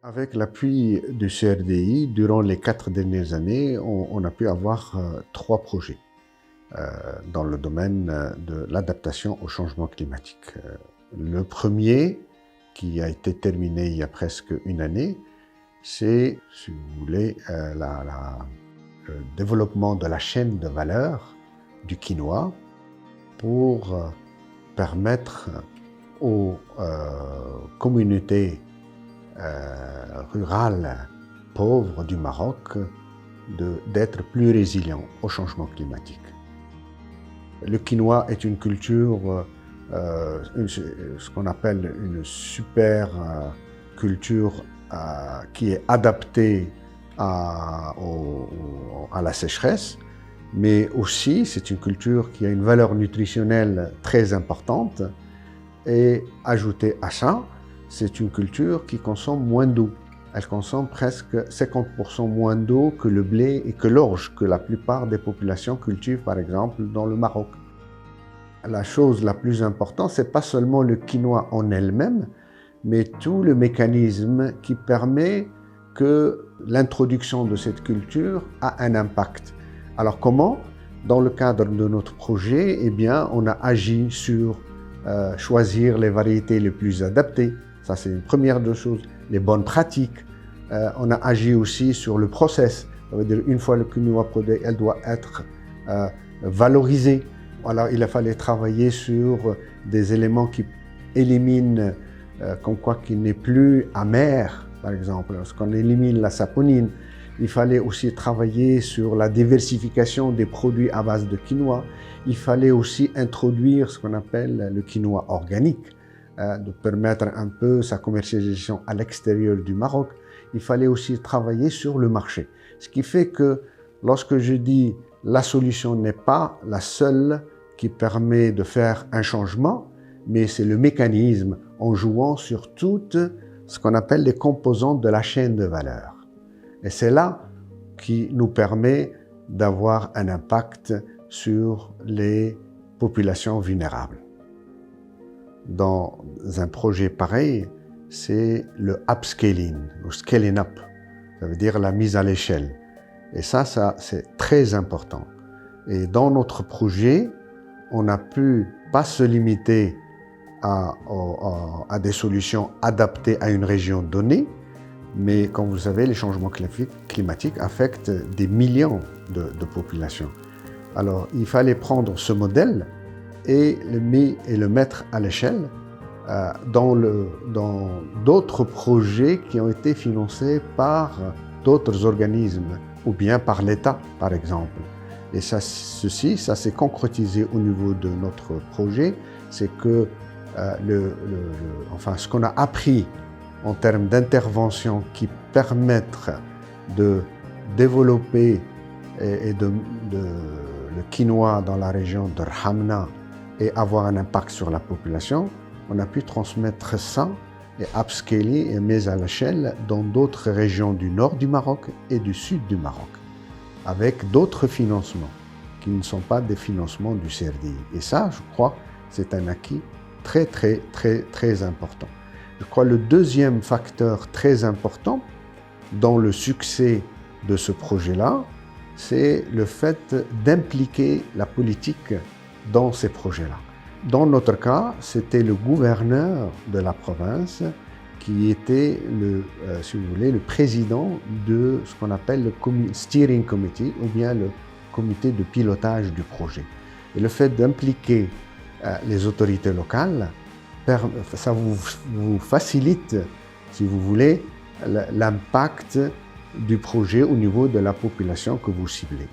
Avec l'appui du CRDI, durant les 4 dernières années, on a pu avoir 3 projets dans le domaine de l'adaptation au changement climatique. Le premier, qui a été terminé il y a presque une année, c'est, si vous voulez, le développement de la chaîne de valeur du quinoa pour permettre aux communautés rurales pauvres du Maroc d'être plus résilients au changement climatique. Le quinoa est une culture, ce qu'on appelle une super culture qui est adaptée à la sécheresse, mais aussi c'est une culture qui a une valeur nutritionnelle très importante. Et ajouté à ça, c'est une culture qui consomme moins d'eau. Elle consomme presque 50% moins d'eau que le blé et que l'orge, que la plupart des populations cultivent, par exemple, dans le Maroc. La chose la plus importante, c'est pas seulement le quinoa en elle-même, mais tout le mécanisme qui permet que l'introduction de cette culture a un impact. Alors comment? Dans le cadre de notre projet, eh bien, on a agi sur choisir les variétés les plus adaptées. Ça, c'est une première des choses. Les bonnes pratiques. On a agi aussi sur le process. Ça veut dire, une fois le quinoa produit, elle doit être valorisée. Alors, il a fallu travailler sur des éléments qui éliminent, comme quoi qu'il n'est plus amer, par exemple. Lorsqu'on élimine la saponine, il fallait aussi travailler sur la diversification des produits à base de quinoa. Il fallait aussi introduire ce qu'on appelle le quinoa organique, de permettre un peu sa commercialisation à l'extérieur du Maroc. Il fallait aussi travailler sur le marché. Ce qui fait que lorsque je dis la solution n'est pas la seule qui permet de faire un changement, mais c'est le mécanisme en jouant sur toutes ce qu'on appelle les composantes de la chaîne de valeur. Et c'est là qui nous permet d'avoir un impact sur les populations vulnérables. Dans un projet pareil, c'est le upscaling, ou scaling up, ça veut dire la mise à l'échelle. Et ça c'est très important. Et dans notre projet, on a pu pas se limiter à des solutions adaptées à une région donnée, mais comme vous savez, les changements climatiques affectent des millions de populations. Alors, il fallait prendre ce modèle et le mettre à l'échelle dans d'autres projets qui ont été financés par d'autres organismes ou bien par l'État, par exemple. Et ça s'est concrétisé au niveau de notre projet, c'est que ce qu'on a appris en termes d'intervention qui permettent de développer le quinoa dans la région de Rhamna et avoir un impact sur la population, on a pu transmettre ça et upscaler et mettre à l'échelle dans d'autres régions du nord du Maroc et du sud du Maroc, avec d'autres financements qui ne sont pas des financements du CRDI. Et ça, je crois, c'est un acquis très, très, très, très important. Je crois que le deuxième facteur très important dans le succès de ce projet-là, c'est le fait d'impliquer la politique dans ces projets-là. Dans notre cas, c'était le gouverneur de la province qui était, si vous voulez, le président de ce qu'on appelle le Steering Committee ou bien le comité de pilotage du projet. Et le fait d'impliquer les autorités locales, ça vous facilite, si vous voulez, l'impact du projet au niveau de la population que vous ciblez.